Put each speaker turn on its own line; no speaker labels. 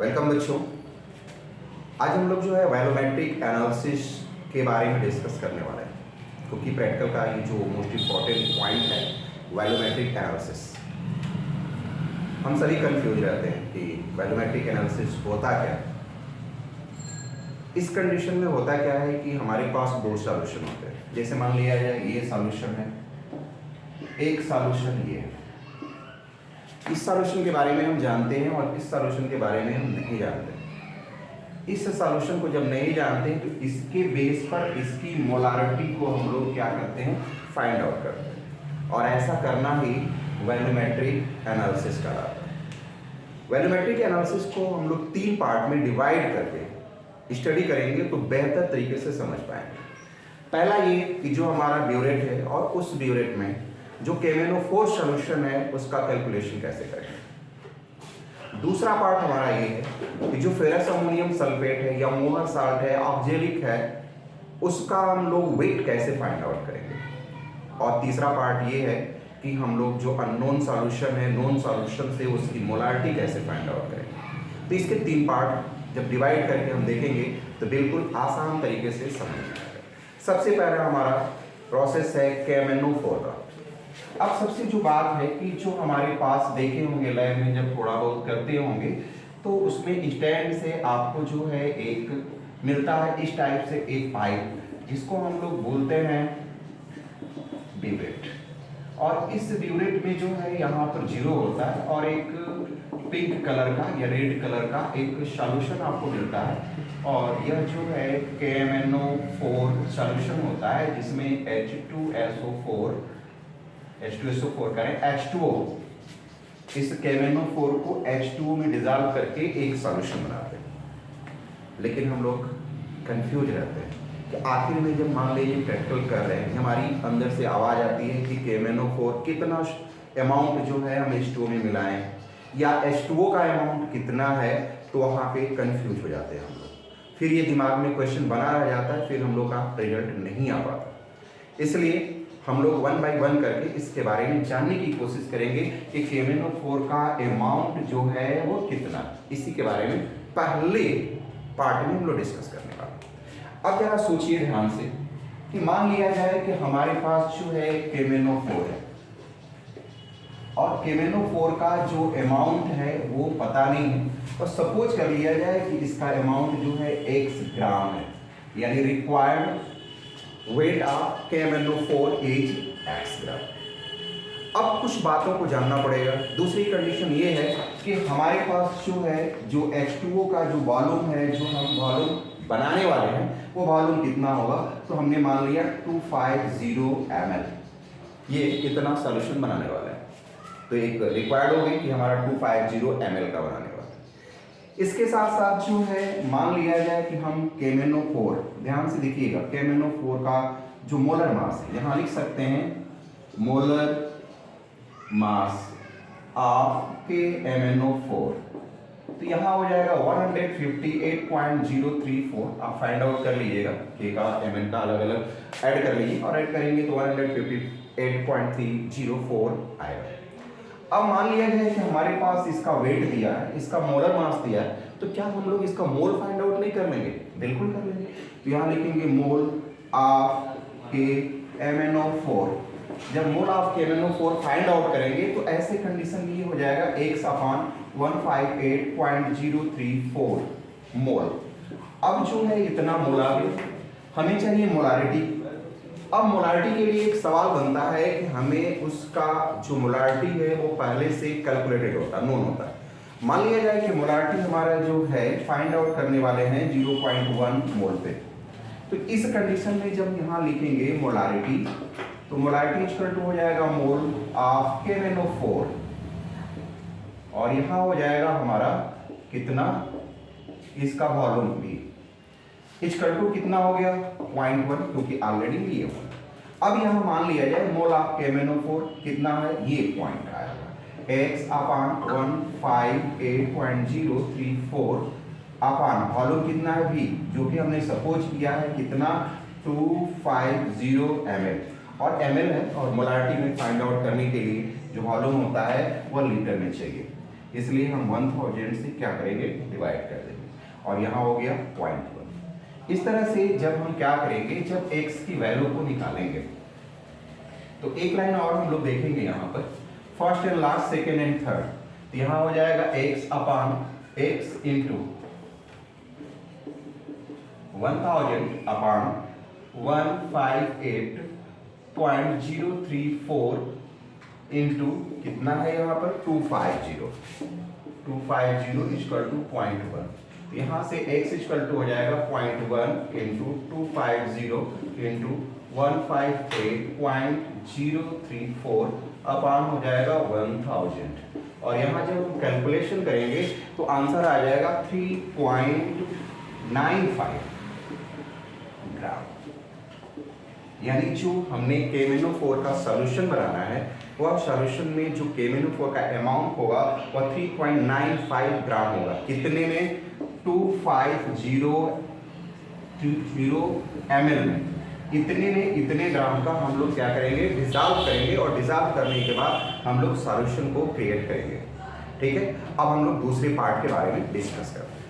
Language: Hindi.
वेलकम बच्चों। आज हम लोग जो है वैल्यूमेट्रिक एनालिसिस के बारे में डिस्कस करने वाले हैं, क्योंकि प्रैक्टिकल का ये जो मोस्ट इम्पॉर्टेंट पॉइंट है वैल्यूमेट्रिक एनालिसिस। हम सभी कंफ्यूज रहते हैं कि वैल्यूमेट्रिक एनालिसिस होता क्या है। इस कंडीशन में होता क्या है कि हमारे पास दो सॉल्यूशन होते हैं। जैसे मान लिया जाए ये सॉल्यूशन है, एक सॉल्यूशन ये है। इस सॉल्यूशन के बारे में हम जानते हैं और इस सॉल्यूशन के बारे में हम नहीं जानते। इस सॉल्यूशन को जब नहीं जानते तो इसके बेस पर इसकी मोलारिटी को हम लोग क्या करते हैं, फाइंड आउट करते हैं। और ऐसा करना ही वैल्यूमेट्रिक एनालिसिस कहलाता है। वैल्यूमेट्रिक एनालिसिस को हम लोग 3 पार्ट में डिवाइड करके स्टडी करेंगे तो बेहतर तरीके से समझ पाएंगे। पहला ये कि जो हमारा ब्यूरेट है और उस ब्यूरेट में जो KMnO4 सॉल्यूशन है उसका कैलकुलेशन कैसे करें। दूसरा पार्ट हमारा ये है कि जो फेरस अमोनियम सल्फेट है या मोहर साल्ट है, ऑक्जेलिक है, उसका हम लोग वेट कैसे फाइंड आउट करेंगे। और तीसरा पार्ट ये है कि हम लोग जो अननोन सॉल्यूशन है, नोन सॉल्यूशन से उसकी मोलारिटी कैसे फाइंड आउट करेंगे। तो इसके 3 पार्ट जब डिवाइड करके हम देखेंगे तो बिल्कुल आसान तरीके से समझ आएगा। सबसे पहला हमारा प्रोसेस है KMnO4 का। अब सबसे जो बात है कि जो हमारे पास देखे होंगे लैब में जब थोड़ा बहुत करते होंगे तो उसमें स्टैंड से आपको जो है एक मिलता है इस टाइप से एक पाइप, जिसको हम लोग बोलते हैं ब्यूरेट। और इस ब्यूरेट में जो है यहाँ पर 0 होता है और एक पिंक कलर का या रेड कलर का एक सॉल्यूशन आपको मिलता है। और यह जो है KMnO4 सॉल्यूशन होता है जिसमें H2SO4 करें H2O, इस KMnO4 को H2O में डिसॉल्व करके एक सॉल्यूशन बनाते हैं। लेकिन हम लोग कंफ्यूज रहते हैं कि आखिर में जब मान लीजिए प्रैक्टिकल कर रहे हैं, हमारी अंदर से आवाज़ आती है कि KMnO4 कितना अमाउंट जो है हम H2O में मिलाएं या H2O का अमाउंट कितना है, तो वहाँ पे कंफ्यूज हो जाते हैं हम लोग। फिर ये दिमाग में क्वेश्चन बना रह जाता है, फिर हम लोग का रिजल्ट नहीं आ पाता। इसलिए हम लोग 1 बाय 1 करके इसके बारे में जानने की कोशिश करेंगे कि KMnO4 का अमाउंट जो है वो कितना, इसी के बारे में पहले पार्ट में हम लोग डिस्कस करने वाले। अब जरा सोचिए ध्यान से कि मान लिया जाए कि हमारे पास जो है KMnO4 है और KMnO4 का जो अमाउंट है वो पता नहीं है, और सपोज कर लिया जाए कि इसका अमाउंट जो है x ग्राम है, यानी required weight of KMnO4 is x ग्राम। अब कुछ बातों को जानना पड़ेगा। दूसरी कंडीशन ये है कि हमारे पास जो है जो H2O का जो वॉल्यूम है, जो हम वॉल्यूम बनाने वाले हैं, वो वॉल्यूम कितना होगा। तो हमने मान लिया 250 ml, ये इतना सॉल्यूशन बनाने वाला है। तो एक रिक्वायर्ड हो गई कि हमारा 250 ml का बनाने वाला है। इसके साथ साथ जो है मान लिया जाए कि हम KMnO4, ध्यान से देखिएगा, KMnO4 का जो मोलर मास है, यहाँ लिख सकते हैं मोलर मास ऑफ KMnO4, तो यहाँ हो जाएगा 158.034। आप फाइंड आउट कर लीजिएगा, K का Mn का अलग अलग ऐड कर लीजिए और ऐड करेंगे तो 158.304 आएगा। अब मान लिया जाए कि हमारे पास इसका वेट दिया है, इसका मोलर मास दिया है, तो क्या हम लोग इसका मोल फाइंड आउट नहीं कर लेंगे? बिल्कुल कर लेंगे। तो यहाँ लिखेंगे मोल ऑफ KMnO4। जब mole of KMnO4 find out करेंगे तो ऐसे कंडीशन में ये हो जाएगा x/158.034 मोल। अब जो है इतना मोलार, हमें चाहिए मोलारिटी। अब मोलारिटी के लिए एक सवाल बनता है कि हमें उसका जो मोलारिटी है वो पहले से कैलकुलेटेड होता है, नोन होता है। मान लिया जाए कि मोलारिटी हमारा जो है फाइंड आउट करने वाले हैं 0.1 मोल पे। तो इस कंडीशन में जब यहाँ लिखेंगे मोलारिटी, तो मोलारिटी इक्वल टू हो जाएगा मोल ऑफ KMnO4 और यहाँ हो जाएगा हमारा कितना, इसका वॉल्यूम भी इक्वल टू कितना हो गया 0.1, क्योंकि ऑलरेडी लिए हुआ। अब यहाँ मान लिया जाए मोल ऑफ KMnO4 कितना है, ये पॉइंट आया हुआ x/158.034 अपान वॉल्यूम कितना है भी, जो कि हमने सपोज किया है कितना 250 ml, और ml है और मोलारिटी में फाइंड आउट करने के लिए जो वॉल्यूम होता है वो लीटर में चाहिए। इसलिए हम 1000 से क्या करेंगे, डिवाइड कर देंगे, और यहाँ हो गया 0.1। इस तरह से जब हम क्या करेंगे, जब x की वैल्यू को निकालेंगे तो एक लाइन और हम लोग देखेंगे यहाँ पर, first and last, second and third. तो यहाँ हो जाएगा x अपान x इंटू 1000 अपान 158.034 इंटू कितना है यहाँ पर 250 इक्वल टू 0.1। यहाँ से x इक्वल टू हो जाएगा 0.1 इंटू 250 इंटू 158.034 अपान हो जाएगा 1000, और यहाँ जब हम कैलकुलेशन करेंगे तो आंसर आ जाएगा 3.95 ग्राम। यानी जो हमने KMnO4 का सॉल्यूशन बनाना है, वह सॉल्यूशन में जो KMnO4 का अमाउंट होगा वह 3.95 ग्राम होगा। कितने में, 2500 ml में। इतने ग्राम का हम लोग क्या करेंगे, डिसॉल्व करेंगे, और डिसॉल्व करने के बाद हम लोग सॉल्यूशन को क्रिएट करेंगे। ठीक है, अब हम लोग दूसरे पार्ट के बारे में डिस्कस करते हैं।